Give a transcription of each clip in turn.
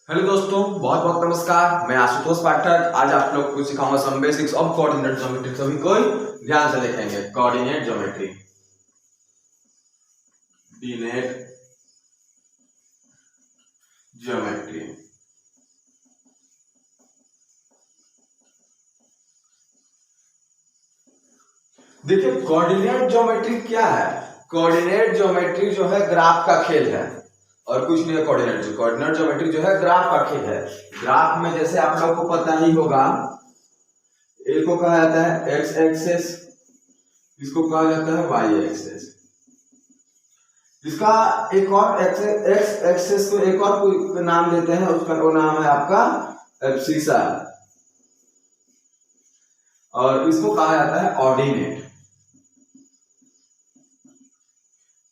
Hello दोस्तों, बहुत बहुत नमस्कार। मैं आशुतोष पाठक। आज आप लोग को सिखाऊंगा some basics of coordinate geometry. सभी कोई ध्यान से देखेंगे। Coordinate geometry, coordinate geometry. देखिए, कोऑर्डिनेट ज्योमेट्री क्या है? कोऑर्डिनेट ज्योमेट्री जो है ग्राफ का खेल है और कुछ नहीं है। कोऑर्डिनेट ज्योमेट्री जो है ग्राफ का खेल है। ग्राफ में जैसे आप लोग को पता ही होगा, एक को कहा जाता है एक्स एक्सेस, इसको कहा जाता है वाई एक्सेस। इसका एक और एक्स एक्सेस को एक और कोई नाम देते हैं, उसका वो नाम है आपका एब्सिसा, और इसको कहा जाता है ऑर्डिनेट।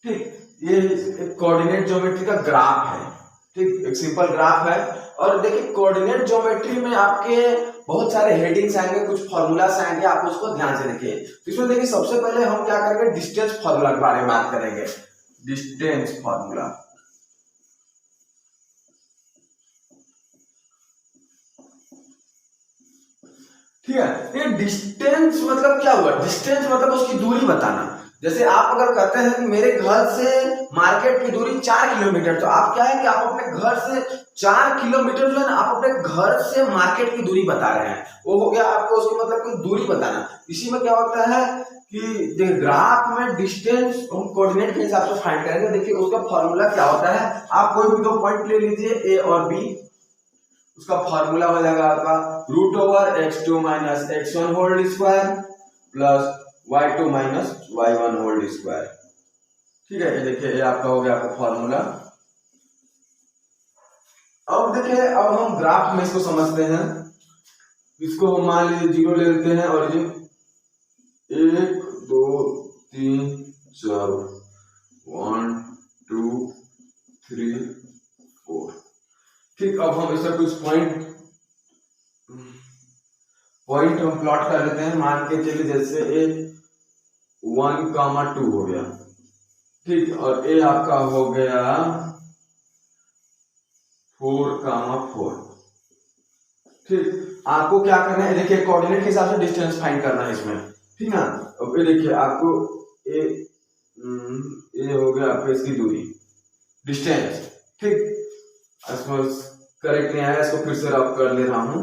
ठीक, ये एक कोऑर्डिनेट ज्योमेट्री का ग्राफ है। ठीक, एक सिंपल ग्राफ है। और देखिए, कोऑर्डिनेट ज्योमेट्री में आपके बहुत सारे हेडिंग्स आएंगे, कुछ फॉर्मूलास आएंगे, आप उसको ध्यान से देखिए। इसमें देखिए, सबसे पहले हम क्या करेंगे, डिस्टेंस फॉर्मूला के बारे में बात करेंगे। डिस्टेंस फॉर्मूला, ठीक है। ये डिस्टेंस मतलब क्या हुआ? डिस्टेंस मतलब उसकी दूरी बताना। जैसे आप अगर कहते हैं कि मेरे घर से मार्केट की दूरी 4 किलोमीटर, तो आप क्या है कि आप अपने घर से 4 किलोमीटर जो है ना, आप अपने घर से मार्केट की दूरी बता रहे हैं। वो हो गया आपको उसकी मतलब की दूरी बताना। इसी में क्या होता है कि ग्राफ में डिस्टेंस हम कोऑर्डिनेट के हिसाब से फाइंड करेंगे। देखिए, उसका फॉर्मूला क्या होता है। आप कोई भी दो पॉइंट ले लीजिए, ए और बी। उसका फॉर्मूला हो जाएगा आपका √x2 minus x1 whole square plus y2 minus y1 whole square. ठीक है, ये देखिए, ये आपका हो गया आपका फॉर्मूला। अब देखिए, अब हम ग्राफ में इसको समझते हैं। इसको हम मान लीजिए 0 ले लेते हैं, ओरिजिन 1 2 3 4 1 2 3 4। ठीक, अब हम इसका कुछ पॉइंट हम प्लॉट कर लेते हैं। मान के चलिए जैसे ए 1,2 हो गया। ठीक, और ए आपका हो गया 4,4। ठीक, आपको क्या करना है, देखिए कोऑर्डिनेट के हिसाब से डिस्टेंस फाइंड करना है इसमें। ठीक ना, अब ये देखिए आपको ये हो गया आपका इसकी दूरी, डिस्टेंस। ठीक, इसमें करेक्ट नहीं आया, इसको फिर से रब कर ले रहा हूं।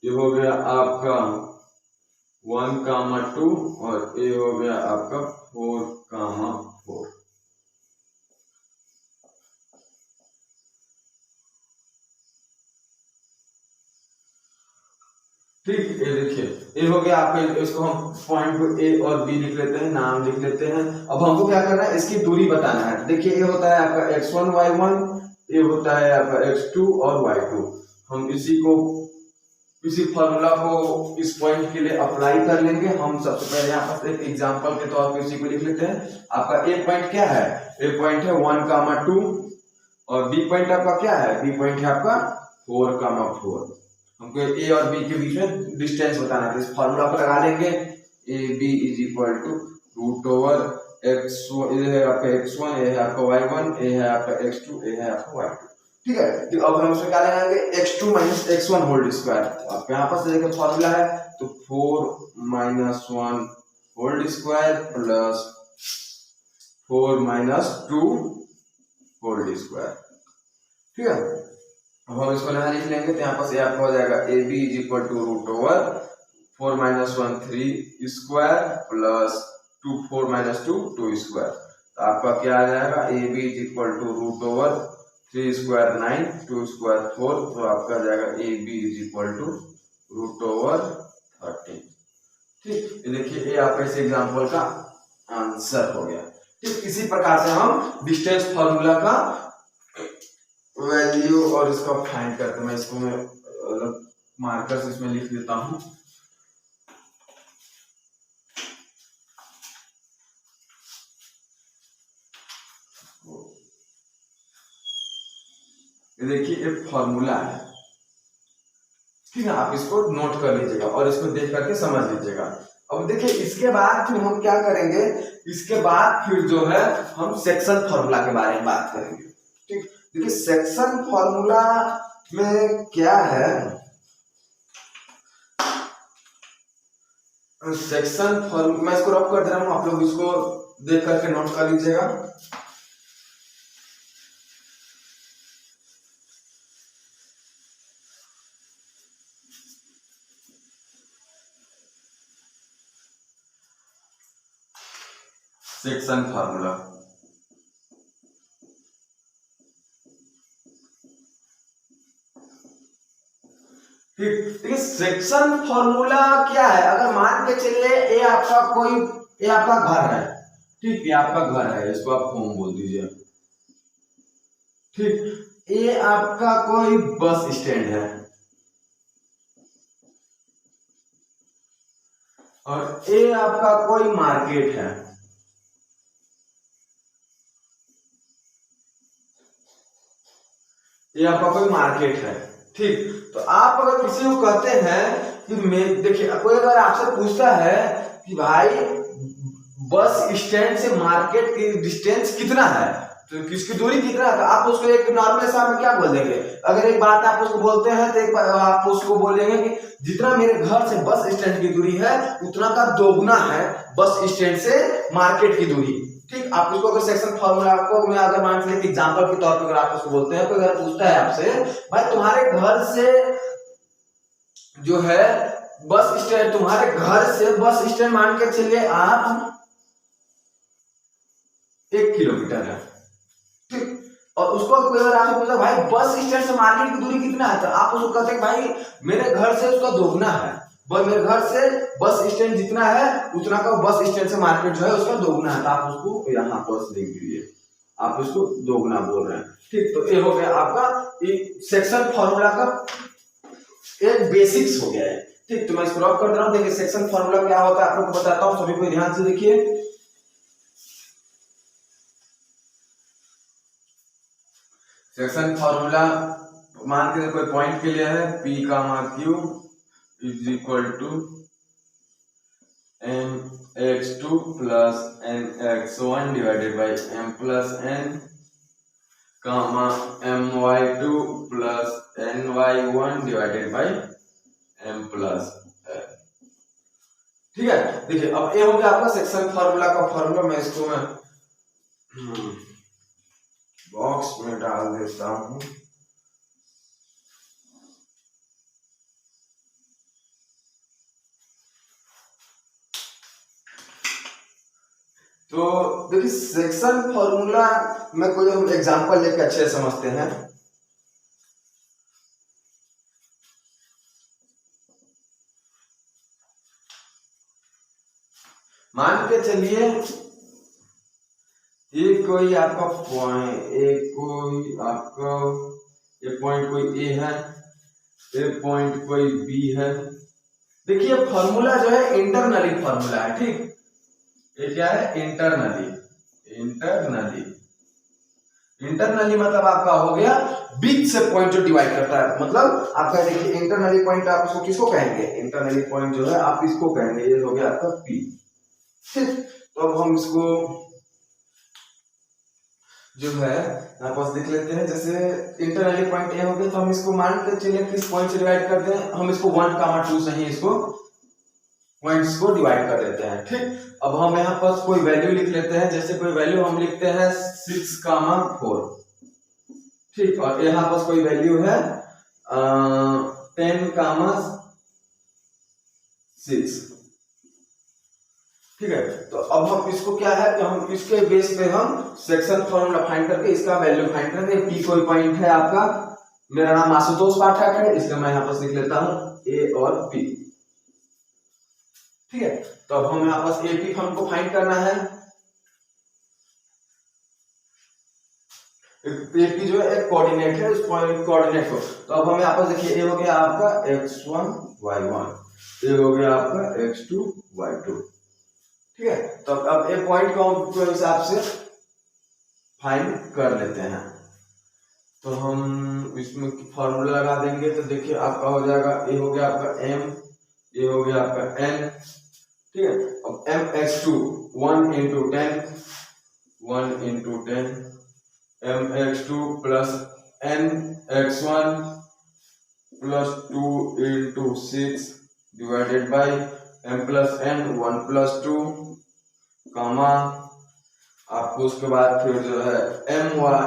ये हो गया आपका 1,2 और ये हो गया आपका 4,4। ठीक, ये देखिए, ये हो गया आपके। इसको हम पॉइंट को ए और बी लिख लेते हैं, नाम लिख लेते हैं। अब हमको क्या करना है, इसकी दूरी बताना है। देखिए, ये होता है आपका x1 y1, ये होता है आपका x2 और y2। हम इसी फॉर्मूला को इस पॉइंट के लिए अप्लाई कर लेंगे। हम सबसे पहले यहाँ पर एक एग्जांपल के तौर पे इसी को लिख लेते हैं। आपका ए पॉइंट क्या है? ए पॉइंट है 1,2 और बी पॉइंट आपका क्या है? बी पॉइंट है आपका 4,4। हमको ए और बी के बीच में डिस्टेंस बताना है, तो इस फॉर्मूला को लगा लेंगे। A B is equal to √x1, ये है आपका x1, ये है आपका y1, ये है आपका x2, ये है आपका y2। ठीक है, तो अब हम उसमें क्या लगाएंगे, x2 minus x1 whole square. अब यहाँ पर से देखिए फॉर्मूला है, तो 4 minus 1 whole square plus 4 minus 2 whole square. ठीक है, अब हम इसको यहाँ लिख लेंगे, तो यहाँ पर से आपका हो जाएगा A B is equal to √4 minus 1 3 square plus 2 4 minus 2 2 square. तो आपका क्या आ जाएगा, A B is equal to √3 square 9 2 square 4। तो आपका आ जाएगा A B is equal to √13। ठीक, ये देखिए, ये आपका इस एग्जाम्पल का आंसर हो गया। ठीक, इसी प्रकार से हम डिस्टेंस फॉर्मूला का वैल्यू और इसका फाइंड करते हैं। मैं इसको मार्कर से इसमें लिख देता हूं। ये देखिए, एक फॉर्मूला है। ठीक है, आप इसको नोट कर लीजिएगा और इसको देख करके समझ लीजिएगा। अब देखिए, इसके बाद फिर हम क्या करेंगे, इसके बाद फिर जो है हम सेक्शन फॉर्मूला के बारे में बात करेंगे। ठीक, देखिए, सेक्शन फॉर्मूला में क्या है, सेक्शन फॉर्मूला मैं इसको रफ कर दे रहा हूँ, आप लोग इसको देख करके नोट कर लीजिएगा। सेक्शन फार्मूला, ठीक है। सेक्शन फॉर्मूला क्या है, अगर मान के चलिए ये आपका घर है, ठीक, ये आपका घर है, इसको आप होम बोल दीजिए, ठीक। ये आपका कोई बस स्टैंड है और ये आपका कोई मार्केट है, ये आपका कोई मार्केट है, ठीक। तो आप अगर किसी को कहते हैं कि मैं, देखिए कोई अगर आपसे पूछता है कि भाई बस स्टैंड से मार्केट की डिस्टेंस कितना है, तो किसकी दूरी कितना है, तो आप उसको एक नॉर्मल हिसाब में क्या बोल देंगे। अगर एक बात आप उसको बोलते हैं तो एक बार आप उसको बोलेंगे कि जितना मेरे घर से बस स्टैंड की दूरी है उतना का दोगुना है बस स्टैंड से मार्केट की दूरी, ठीक। आप उसको अगर सेक्शन फार्मूला को मैं अगर मान लीजिए एग्जांपल के तौर पर अगर आप उसको बोलते हैं, कोई अगर पूछता है आपसे भाई तुम्हारे घर से जो है बस स्टैंड, तुम्हारे घर से बस स्टैंड मान के चलिए आप 1 किलोमीटर है, ठीक। और उसको कोई अगर आपसे पूछा भाई बस स्टैंड से मार्केट की दूरी कितना है, तो आप उसको कहते हैं भाई मेरे घर से उसका दोगुना है, मेरे घर से बस स्टैंड जितना है उतना का बस स्टैंड से मार्केट जो है उसका दोगुना है, तो आप उसको यहाँ पर लिख दीजिए, आप उसको दोगुना बोल रहे हैं, ठीक। तो ये हो गया आपका सेक्शन फॉर्मूला का एक बेसिक्स हो गया है, ठीक। तो मैं इसको रफ कर रहा हूँ। देखिए सेक्शन फॉर्मूला क्या होता है आप लोग को बताता हूँ, सभी को ध्यान से देखिए। सेक्शन फॉर्मूला मान के कोई पॉइंट के लिए है, P comma Q is equal to mx2 plus mx1 divided by m plus n comma my2 plus ny1 divided by m plus n, ठीक है। देखिए अब ये हो गया आपका सेक्शन फार्मूला का फॉर्मूला। मैं इसको बॉक्स में डाल देता हूं। तो देखिए सेक्शन फॉर्मूला में कोई हम एग्जांपल लेके अच्छे समझते हैं। मान के चलिए ये कोई आपका पॉइंट, ये पॉइंट कोई ए है, ये पॉइंट कोई बी है। देखिए फॉर्मूला जो है इंटरनली फॉर्मूला है, ठीक। ये क्या है, इंटरनली मतलब आपका हो गया बीच से पॉइंट जो डिवाइड करता है, मतलब आपका देखिए इंटरनली पॉइंट आप इसको किसको कहेंगे, इंटरनली पॉइंट जो है आप इसको कहेंगे, ये हो गया आपका पी, ठीक। तो अब हम इसको जो है यहाँ पास देख लेते हैं। जैसे इंटरनली पॉइंट ए हो गया, तो हम इसको मान के चलिए किस पॉइंट से डिवाइड करते हैं, हम इसको 1, 2 से ही इसको पॉइंट्स को डिवाइड कर देते हैं, ठीक। अब हम यहाँ पर कोई वैल्यू लिख लेते हैं, जैसे कोई वैल्यू हम लिखते हैं 6, 4, ठीक। और यहाँ पर कोई वैल्यू है 10, 6, ठीक है। तो अब हम इसको क्या है कि हम इसके बेस पे हम सेक्शन फॉर्मूला फाइंड करके इसका वैल्यू फाइंड करेंगे। पी कोई पॉइंट है आपका, मेरा नाम आशुतोष पाठक है, इसलिए मैं यहाँ पर लिख लेता हूँ ए और पी, ठीक है। तो अब हम यहाँ पास एपी हमको फाइंड करना है। एपी जो है एक कोऑर्डिनेट है, उस पॉइंट कोऑर्डिनेट को, तो अब हम यहाँ पर देखिए ए हो गया आपका x1 y1, ए हो गया आपका x2 y2, ठीक है। तो अब ए पॉइंट को हम हिसाब से फाइंड कर लेते हैं। तो हम इसमें फॉर्मूला लगा देंगे, तो देखिए आपका हो जाएगा ए हो गया आपका m, ये हो गया आपका n, ठीक है। अब mx2 1 into 10 mx2 plus nx1 plus 2 × 6 divided by m plus n 1 + 2 कामा आपको उसके बाद फिर जो है m y,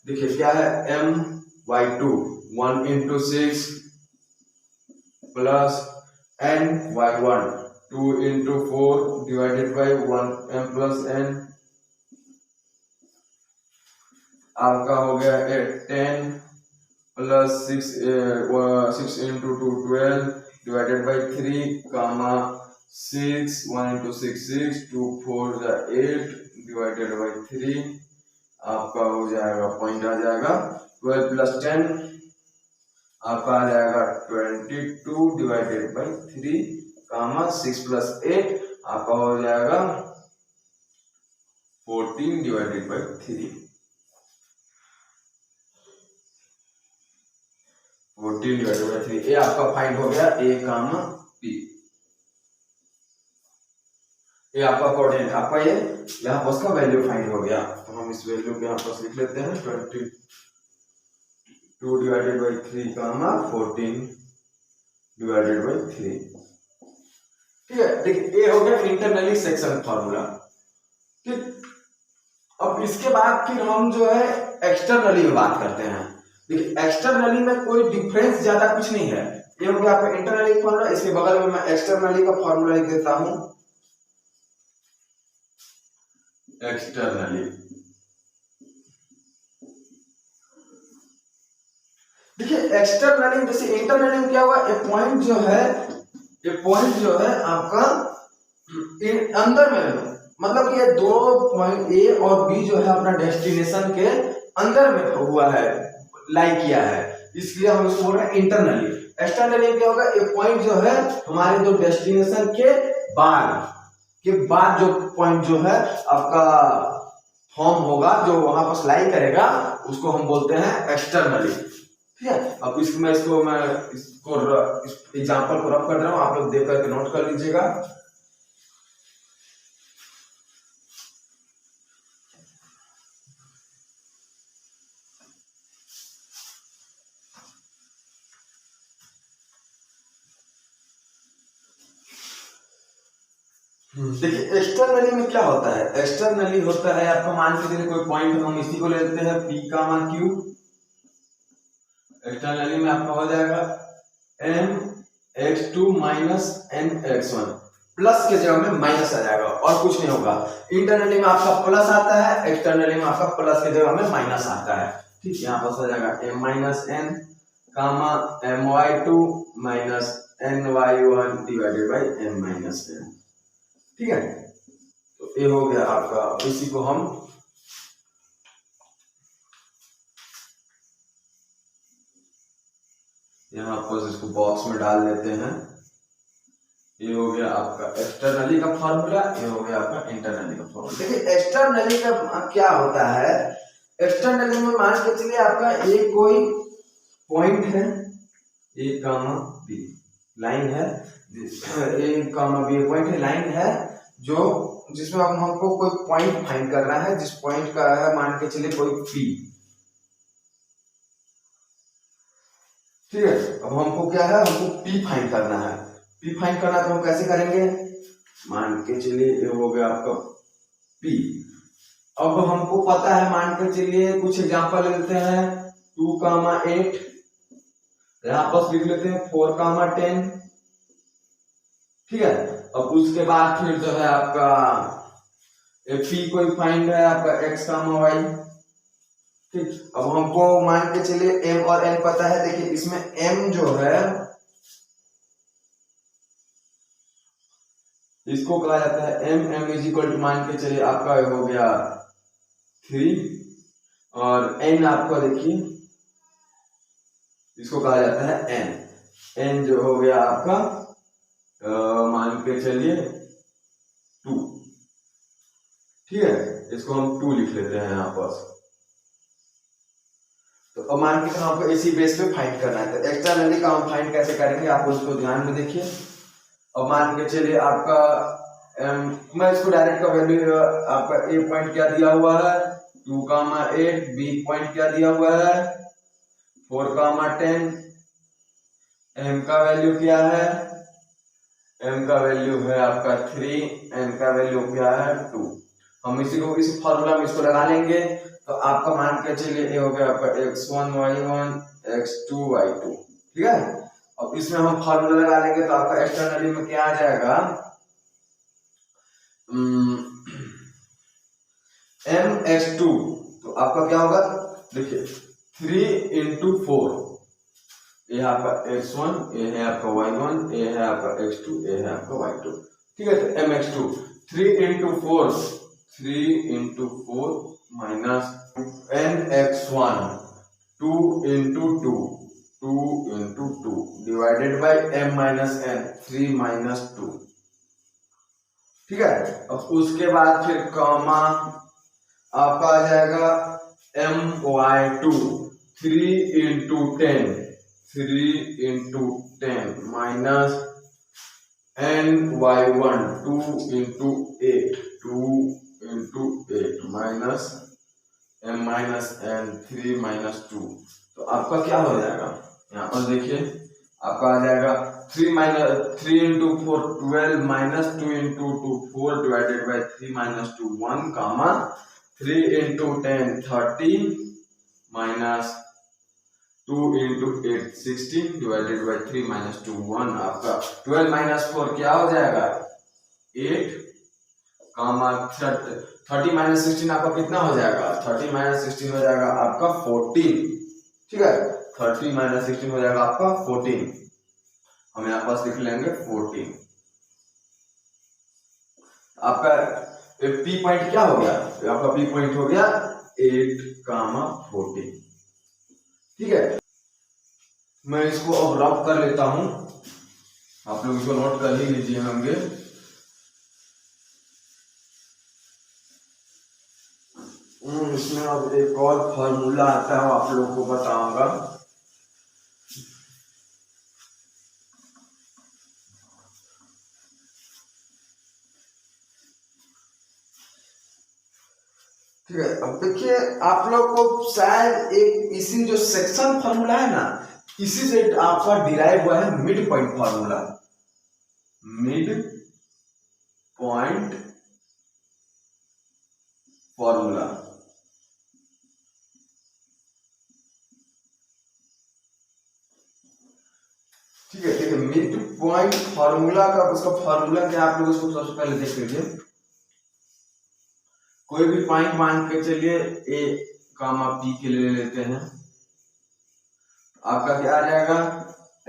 देखिए क्या है my2 1 × 6 plus ny1 2 × 4 divided by 1 m plus n, आपका हो गया 10 plus 6 6 × 2 12 divided by 3 comma 6 1 × 6 6 2 4 8 divided by 3, आपका हो जाएगा पॉइंट आ जाएगा 12 + 10 आपका आ जाएगा 22 डिवाइडेड बाई 3 कामा 6 + 8 आपका हो जाएगा 14 डिवाइडेड बाई 3, 14 डिवाइडेड बाई 3। ये आपका फाइंड हो गया a, b। ये आपका कोऑर्डिनेट, आपका ये यहाँ पर उसका वैल्यू फाइंड हो गया। तो हम इस वैल्यू को यहाँ पर लिख लेते हैं 22 divided by 3 comma 14 divided by 3। ठीक है, देखिए ये हो गया इंटरनली सेक्शन फॉर्मूला। ठीक, अब इसके बाद फिर हम जो है एक्सटर्नली में बात करते हैं। देखिए एक्सटर्नली में कोई डिफरेंस ज्यादा कुछ नहीं है, ये हो गया आपका इंटरनली फॉर्मूला। इसके बगल में मैं एक्सटर्नली का फॉर्मूला लिख देता हूं। एक्सटर्नली, देखिए एक्सटर्नली जैसे इंटरनली में क्या हुआ, ये पॉइंट जो है, ये पॉइंट जो है आपका अंदर में, मतलब ये दो पॉइंट ए और बी जो है अपना डेस्टिनेशन के अंदर में हुआ है, लाई किया है, इसलिए हम इसको बोल रहे हैं इंटरनली। एक्सटर्नली क्या होगा, ये पॉइंट जो है हमारे दो डेस्टिनेशन के बाद जो पॉइंट जो है आपका फॉर्म होगा, जो वहां पर लाई करेगा, उसको हम बोलते हैं एक्सटर्नली। ठीक है, अब इसको मैं इसको एग्जांपल को रफ कर रहा हूं, आप लोग देख करके नोट कर लीजिएगा। देखिए एक्सटर्नली में क्या होता है, एक्सटर्नली होता है आपका, मान के चलिए कोई पॉइंट हम इसी को ले लेते हैं p, q। एक्सटर्नली में आपका हो जाएगा mx2 - nx1, प्लस के जगह में माइनस आ जाएगा और कुछ नहीं होगा। इंटरनली में आपका प्लस आता है, एक्सटर्नली में आपका प्लस के जगह में माइनस आता है। ठीक, यहाँ पर हो जाएगा m - n comma my2 - ny1 divided by m - n। ठीक है, तो ये हो गया आपका, इसी को हम यहाँ पर इसको बॉक्स में डाल देते हैं। ये हो गया आपका एक्सटर्नली का फॉर्मूला, ये हो गया आपका इंटरनली का फॉर्मूला। देखिए एक्सटर्नली का क्या होता है, एक्सटर्नली में मान के चलिए आपका एक कोई पॉइंट है a, b, लाइन है, a, b पॉइंट है, लाइन है, जो जिसमें हमको कोई पॉइंट फाइंड करना है, जिस पॉइंट का है मान के चलिए कोई p। ठीक है, अब हमको क्या है, हमको p फाइंड करना है। p फाइंड करना तो हम कैसे करेंगे, मान के चलिए ये हो गया आपका p। अब हमको पता है, मान के चलिए कुछ एग्जांपल ले लेते हैं, 2, 8, यहाँ पर लिख लेते हैं 4, 10। ठीक है, अब उसके बाद फिर जो है आपका p कोई फाइंड है आपका x, y। ठीक, अब हमको मान के चलिए m और n पता है। देखिए इसमें m जो है इसको कहा जाता है m इक्वल टू, मान के चलिए आपका हो गया 3, और n आपका देखिए इसको कहा जाता है n जो हो गया आपका मान के चलिए 2। ठीक है, इसको हम 2 लिख लेते हैं यहाँ पर। तो अब मान के आपको इसी बेस पे फाइंड करना है, तो एक्सटर्नली का हम फाइंड कैसे करेंगे, आप उसको ध्यान में देखिए। अब मान के चलिए आपका मैं इसको डायरेक्ट का वैल्यू, आपका a पॉइंट क्या दिया हुआ है 2, 8, b पॉइंट क्या दिया हुआ है 4, 10, m का वैल्यू क्या है, m का वैल्यू है आपका 3, n का वैल्यू क्या है 2। हम इसी को इस फॉर्मूला में इसको लगा लेंगे तो आपका मान के चलिए ये हो गया आपका x1 y1 x2 y2, ठीक है। अब इसमें हम फॉर्मूला लगा लेंगे तो आपका एक्सटर्नली में क्या आ जाएगा, mx2, तो आपका क्या होगा, देखिए 3 इंटू 4, ये है आपका x1, ये है आपका y1, ये है आपका x2, ये है आपका y2, ठीक है। तो mx2 3 into 4, 3 into 4 minus nx1 2 into 2, 2 into 2 divided by m minus n 3 minus 2, ठीक है। अब उसके बाद फिर कॉमा आपका आ जाएगा my2 3 into 10, 3 into 10 minus ny1 2 into 8, 2 into 8 minus m minus n 3 minus 2। तो आपका क्या हो जाएगा, यहाँ पर देखिए आपका आ जाएगा 3 into 4 12 minus 2 into 2 4 divided by 3 minus 2 1 comma 3 into 10 30 minus 2 into 8 16 divided by 3 minus 2 1। आपका 12 माइनस 4 क्या हो जाएगा 8 कामा 30 माइनस 16 आपका कितना हो जाएगा, 30 माइनस 16 हो जाएगा आपका 14, ठीक है। 30 माइनस 16 हो जाएगा आपका 14, हम यहाँ पास लिख लेंगे 14। आपका पी पॉइंट क्या हो गया, आपका पी पॉइंट हो गया 8 कामा 14, ठीक है। मैं इसको अब रफ कर लेता हूं, आप लोग इसको नोट कर ही लीजिए होंगे। इसमें अब एक और फॉर्मूला आता है आप लोगों को बताऊंगा। ठीक है, अब देखिए आप लोग को शायद एक इसी जो सेक्शन फॉर्मूला है ना, इसी से आपका डिराइव हुआ है mid point formula, mid point formula. ठीक है, देखिए मिड पॉइंट फॉर्मूला का उसका फॉर्मूला क्या, आप लोग उसको सबसे पहले देख लीजिए। कोई भी पॉइंट मान के चलिए ए कामा पी के लिए लेते हैं, आपका क्या आ जाएगा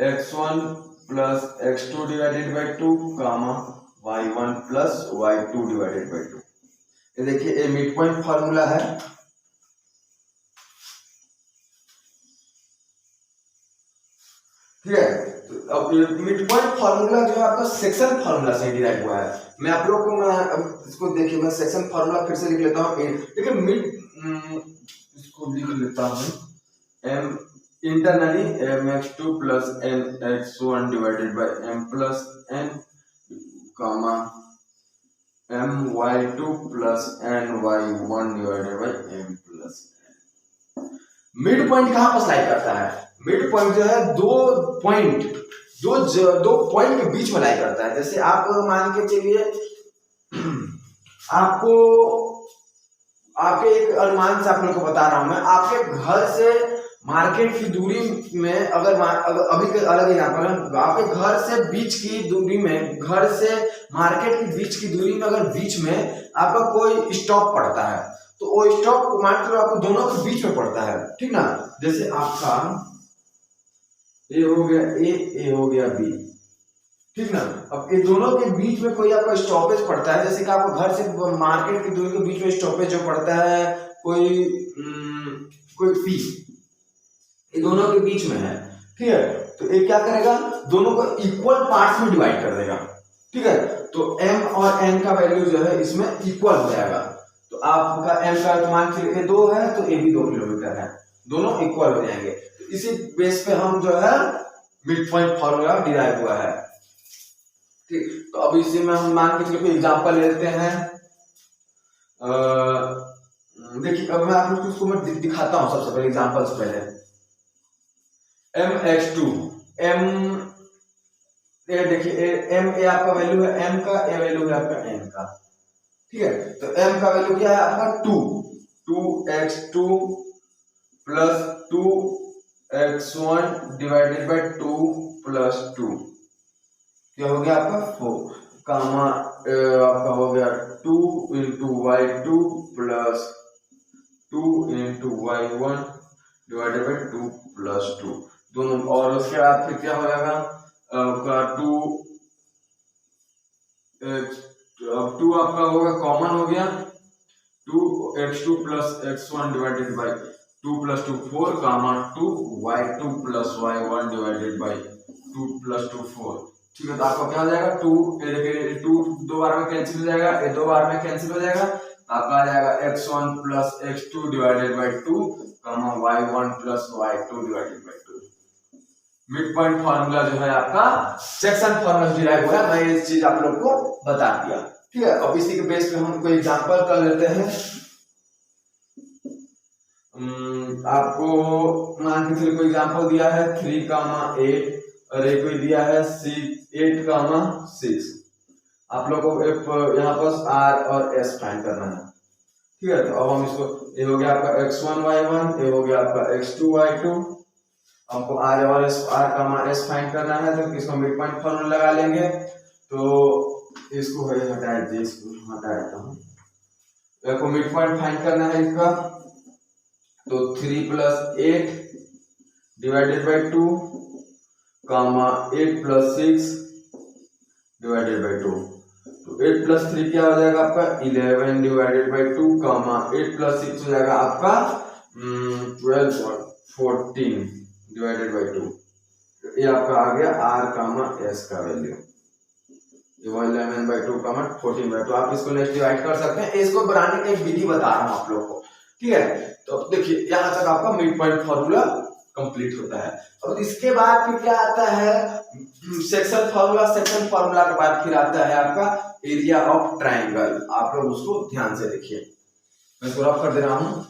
x1 plus x2 divided by 2 comma y1 plus y2 divided by 2। ये देखिए ये मिड पॉइंट फॉर्मूला है। ठीक है, तो अब ये मिड पॉइंट फॉर्मूला जो है आपका सेक्शन फॉर्मूला से डिराइव हुआ है। मैं आप लोगों को मैं इसको देखिए, मैं सेक्शन फॉर्मूला फिर से लिख लेता हूँ। देखिए मिड इसको लिख लेता हूँ m internally mx2 plus nx1 divided by m plus n comma my2 plus ny1 divided by m plus n। Mid point कहां पर लाई करता है, मिड पॉइंट जो है दो पॉइंट के बीच में लाई करता है। जैसे आप मान के चलिए आपको आपके एक अनुमान से आप लोग को बता रहा हूं मैं, आपके घर से मार्केट की दूरी में अगर अभी के अलग एग्जांपल है, आपके घर से बीच की दूरी में, घर से मार्केट की बीच की दूरी में अगर बीच में आपका कोई स्टॉप पड़ता है तो वो स्टॉप मान के आपको दोनों के बीच में पड़ता है, ठीक ना। जैसे आपका ए हो गया ए हो गया बी, ठीक ना। अब ये दोनों के बीच में कोई आपका स्टॉपेज पड़ता है, जैसे कि आपको घर से मार्केट की दूरी के बीच में स्टॉपेज जो पड़ता है कोई पी, ये दोनों के बीच में है, ठीक है। तो ये क्या करेगा, दोनों को इक्वल पार्ट्स में डिवाइड कर देगा, ठीक है। तो m और n का वैल्यू जो है इसमें इक्वल हो जाएगा। तो आपका m का मान चलिए 2 है तो ये भी 2 किलोमीटर है, दोनों इक्वल हो जाएंगे। तो इसी बेस पे हम जो है मिड पॉइंट फॉर्मूला डिराइव हुआ है, ठीक। तो अब इसी में हम मान के चलिए एग्जांपल लेते हैं। देखिए अब मैं आप लोग को मैं दिखाता हूं सबसे पहले एग्जांपल से पहले। mx2 एम, ये देखिए एम ए आपका वैल्यू है एम का, ए वैल्यू है आपका एन का, ठीक है। तो एम का वैल्यू क्या है आपका 2x2 plus 2x1 divided by 2 plus 2, क्या हो गया आपका 4 कामा आपका हो गया 2 into y2 plus 2 into y1 divided by 2 plus 2 दोनों, और उसके बाद फिर क्या हो जाएगा आपका 2 आपका होगा कॉमन हो गया 2x2 plus x1 divided by 2 plus 2 4 comma 2y2 plus y1 divided by 2 plus 2 4, ठीक है। तो आपका क्या हो जाएगा 2 दो बार में कैंसिल हो जाएगा, ये दो बार में कैंसिल हो जाएगा, आपका आ जाएगा x1 plus x2 divided by 2 comma y1 plus y2 divided by 2। Mid point formula जो है आपका सेक्शन फार्मूला डिराइव हुआ है, मैं ये चीज आप लोग को बता दिया, ठीक है। अब इसी के बेस पे हम कोई एग्जांपल कर लेते हैं। आपको मान के चलिए कोई एग्जांपल दिया है 3 कामा 8 और एक कोई दिया है 8 कामा 6, आप लोगों को यहाँ पर r और s फाइंड करना है, ठीक है। तो अब हम इसको, ये हो गया आपका x1 y1, ये हो गया आपका x2 y2, हमको r और s, r कामा s फाइंड करना है, तो इसको मिड पॉइंट फार्मूला लगा लेंगे। तो इसको हटा दीजिए, इसको हटा देता हूँ, देखो मिड पॉइंट फाइंड करना है इसका, तो 3 plus 8 divided by 2 comma 8 plus 6 divided by 2, तो 8 प्लस 3 क्या हो जाएगा आपका 11 डिवाइडेड बाई 2 कामा 8 प्लस 6 हो जाएगा आपका 12 और 14 डिवाइडेड बाई 2, ये आपका आ गया r कामा s का वैल्यू, 11 बाई 2 कामा 14 बाई 2। आप इसको नेक्स्ट डिवाइड कर सकते हैं, इसको बनाने की एक विधि बता रहा हूं आप लोगों को, ठीक है। तो देखिए यहाँ तक आपका मिड पॉइंट फार्मूला कंप्लीट होता है। और इसके बाद फिर क्या आता है सेक्शन फार्मूला, सेक्शन फार्मूला के बाद फिर आता है आपका एरिया ऑफ ट्राइंगल। आप लोग उसको ध्यान से देखिए, मैं इसको रफ कर दे रहा हूं।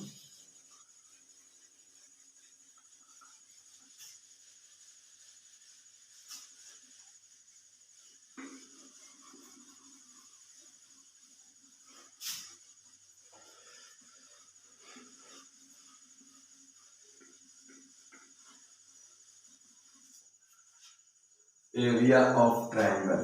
Area of triangle,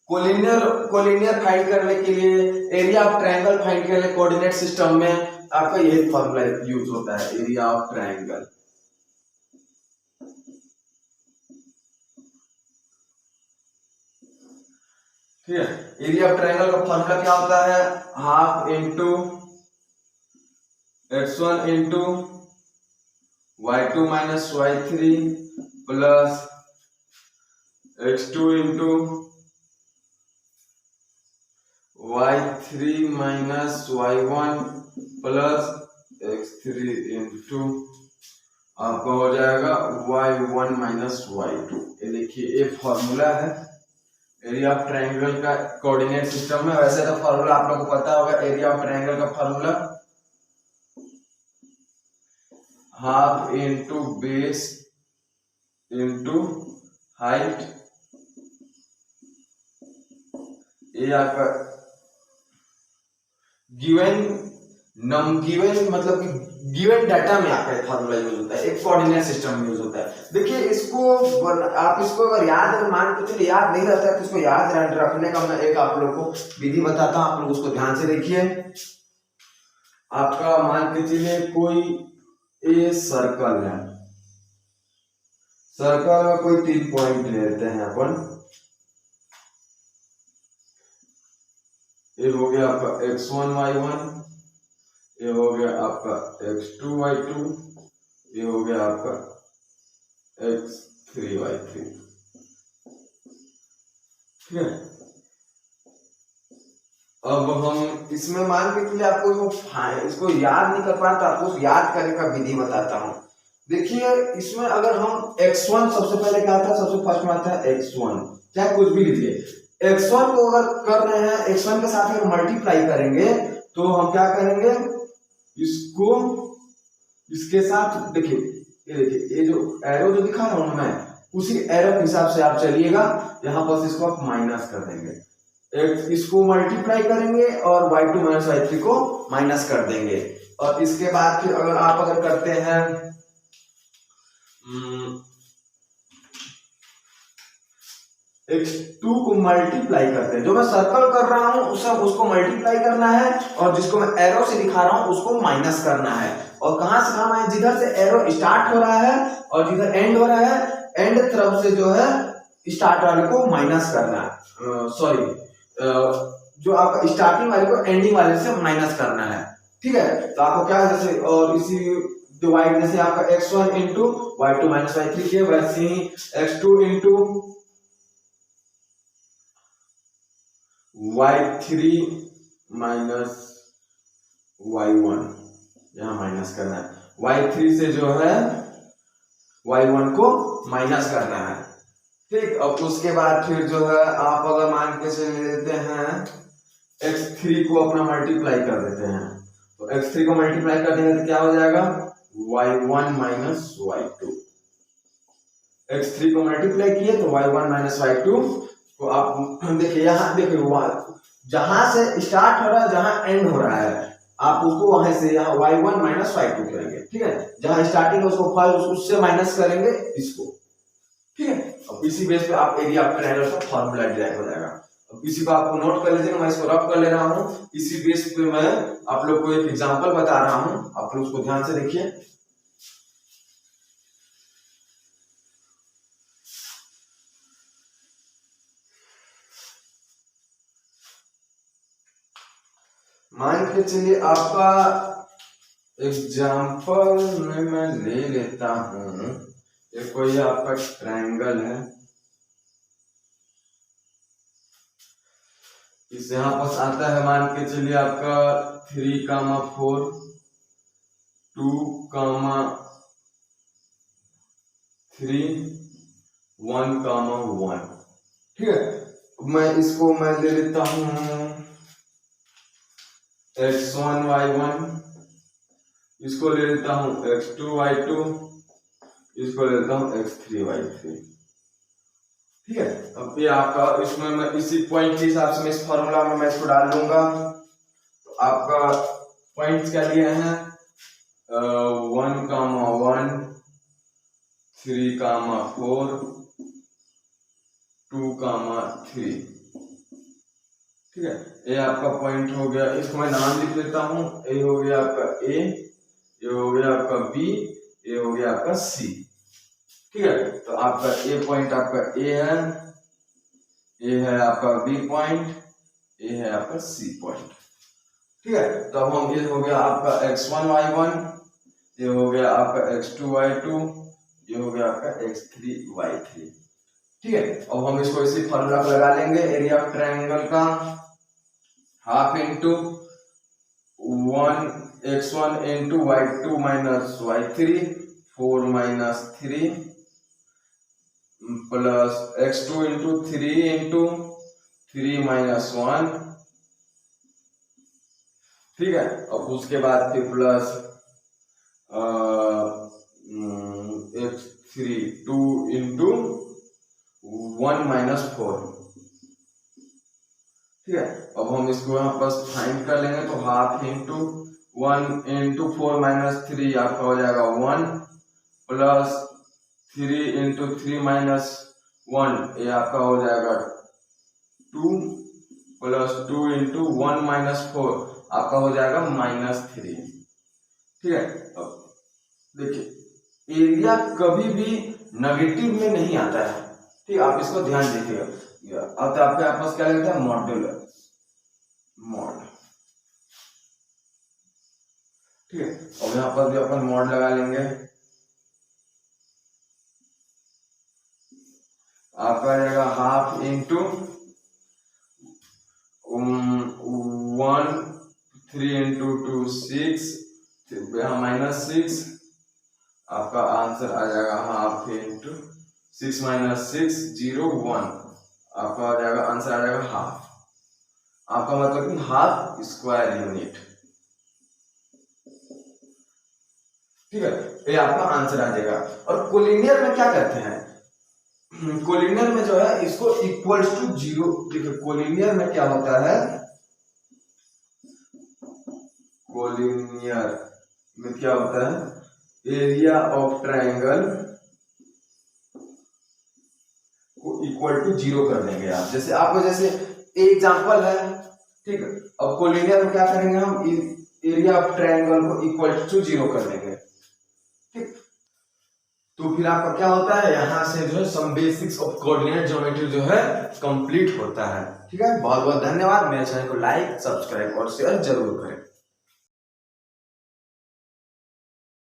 collinear find करने के लिए, एरिया ऑफ ट्रायंगल फाइंड करने के लिए कोऑर्डिनेट सिस्टम में आपका यही फॉर्मूला यूज होता है, एरिया ऑफ ट्रायंगल। ठीक है, एरिया ऑफ ट्रायंगल का फॉर्मूला क्या होता है, half into x1 into y2 minus y3 plus x2 into y3 minus y1 plus x3 into आपका हो जाएगा y1 माइनस y2। ये देखिए ये फॉर्मूला है एरिया ऑफ ट्रायंगल का कोऑर्डिनेट सिस्टम में। वैसे तो फॉर्मूला आप लोगों को पता होगा, एरिया ऑफ ट्रायंगल का formula half into base into height, ये आपका गिवन मतलब कि गिवन डाटा में आपका फॉर्मूला यूज होता है, एक कोऑर्डिनेट सिस्टम में यूज होता है। देखिए इसको आप इसको अगर याद, अगर मान के चलिए याद नहीं रहता है तो इसको याद रखने का मैं एक आप लोग को विधि बताता हूं, आप लोग उसको ध्यान से देखिए। आपका मान के चलिए कोई ए सर्कल है, सर्कल में कोई 3 पॉइंट लेते हैं अपन, ये हो गया आपका x1 y1, ये हो गया आपका x2 y2, ये हो गया आपका x3 y3। ठीक है, अब हम इसमें मान के चलिए आपको इसको याद नहीं कर पाए तो आपको याद करने का विधि बताता हूं। देखिए इसमें अगर हम x1 सबसे पहले क्या आता है, सबसे फर्स्ट में आता है x1, चाहे कुछ भी लीजिए। x1 को अगर कर रहे हैं, x1 के साथ अगर मल्टीप्लाई करेंगे तो हम क्या करेंगे, इसको इसके साथ देखिए, ये देखिए ये जो एरो जो दिखा रहा हूं मैं, उसी एरो के हिसाब से आप चलिएगा। यहाँ पर इसको आप माइनस कर देंगे, इसको मल्टीप्लाई करेंगे और y2 माइनस y3 को माइनस कर देंगे। और इसके बाद फिर अगर करते हैं x2 को मल्टीप्लाई करते हैं, जो मैं सर्कल कर रहा हूं उसको मल्टीप्लाई करना है और जिसको मैं एरो से दिखा रहा हूं उसको माइनस करना है। और कहां से कहां है, जिधर से एरो स्टार्ट हो रहा है और जिधर एंड हो रहा है, एंड तरफ से जो है स्टार्ट वाले को माइनस करना है, सॉरी जो आपका स्टार्टिंग वाले को एंडिंग वाले से माइनस करना है। ठीक है, तो आपको क्या है जैसे, और इसी डिवाइड जैसे आपका x1 into y2 minus y3 के, वैसे ही x2 into y3 minus y1 यहाँ माइनस करना है, y3 से जो है y1 को माइनस करना है। ठीक, अब उसके बाद फिर जो है आप अगर मान के चले लेते हैं x3 को अपना मल्टीप्लाई कर देते हैं, तो x3 को मल्टीप्लाई कर देंगे तो क्या हो जाएगा y1 माइनस y2। x3 को मल्टीप्लाई किए तो y1 माइनस y2 को आप देखिए, यहाँ देखिए जहां से स्टार्ट हो रहा है जहां एंड हो रहा है आप उसको वहां से यहाँ y1 माइनस y2 करेंगे। ठीक है, जहां स्टार्टिंग है उसको फर्स्ट उससे माइनस करेंगे इसको। ठीक है, अब इसी बेस पे आप एरिया ऑफ ट्रायंगल का फार्मूला डिराइव हो जाएगा। अब इसी को आपको नोट कर लीजिएगा, मैं इसको रफ कर ले रहा हूँ। इसी बेस पे मैं आप लोग को एक एग्जांपल बता रहा हूँ, आप लोग उसको ध्यान से देखिए। मान के चलिए आपका एग्जांपल में मैं ले लेता हूं, ये कोई आपका ट्रायंगल है, इस यहाँ पास आता है मान के चलिए आपका 3,4 2,3 1,1। ठीक है, मैं इसको मैं ले लेता हूं x1 y1, इसको ले लेता हूं x2 y2, इसको ले लेता हूं x3 y3। ठीक है, अब ये आपका इसमें मैं इसी पॉइंट के हिसाब से मैं इस फॉर्मूला में मैं इसको डाल दूंगा। तो आपका पॉइंट्स क्या लिए हैं 1,1 3,4 2,3। ठीक है, ये आपका पॉइंट हो गया, इसको मैं नाम लिख लेता हूं, ये हो गया आपका ए, ये हो गया आपका बी, ये हो गया आपका सी। ठीक है, तो आपका ए पॉइंट आपका ए है, ये है आपका बी पॉइंट, ये है आपका सी पॉइंट। ठीक है, तो अब हम ये हो गया आपका x1 y1, ये हो गया आपका x2 y2, ये हो गया आपका x3 y3। ठीक है, अब हम इसको इसी फॉर्मूला पर लगा लेंगे, एरिया ऑफ ट्रायंगल का half into 1x1 into y2 minus y3 4 minus 3 plus x2 into 3 into 3 minus 1। ठीक है, अब उसके बाद फिर प्लस x3 2 इंटू 1 माइनस 4। ठीक है, अब हम इसको यहाँ पर फाइंड कर लेंगे, तो हाफ इंटू 1 इंटू 4 माइनस 3 आपका हो जाएगा 1 प्लस 3 इंटू 3 माइनस 1 ये आपका हो जाएगा 2 प्लस 2 इंटू 1 माइनस 4 आपका हो जाएगा -3। ठीक है, अब देखिए एरिया कभी भी नेगेटिव में नहीं आता है। ठीक, आप इसको ध्यान दीजिएगा। अब तो आपके आपस क्या लगता है मॉड्यूलर मॉड। ठीक है, और यहाँ पर भी अपन मॉड लगा लेंगे, आपका रहेगा हाफ इंटू 1 3 इंटू 2 6 माइनस 6, आपका आंसर आ जाएगा हाफ इंटू 6 माइनस 6 0 1, आपका आ जाएगा आंसर आ जाएगा हाफ। आपका मतलब कि हाफ स्क्वायर यूनिट। ठीक है, ये आपका आंसर आ जाएगा। और कोलिनियर में क्या करते हैं, कोलिनियर में जो है इसको इक्वल्स टू जीरो, देखिए कोलिनियर में क्या होता है, कोलिनियर में क्या होता है, एरिया ऑफ ट्रायंगल को इक्वल टू जीरो कर देंगे आप। जैसे आपको जैसे एग्जांपल है, ठीक है, अब कोलिनियर में क्या करेंगे हम, एरिया ऑफ ट्रायंगल को इक्वल टू जीरो कर देंगे, ठीक। तो फिर आपका क्या होता है, यहाँ से जो है some basics of coordinate geometry जो है कंप्लीट होता है, ठीक है। बहुत बहुत धन्यवाद। मेरे चैनल को लाइक, सब्सक्राइब और शेयर जरूर करें।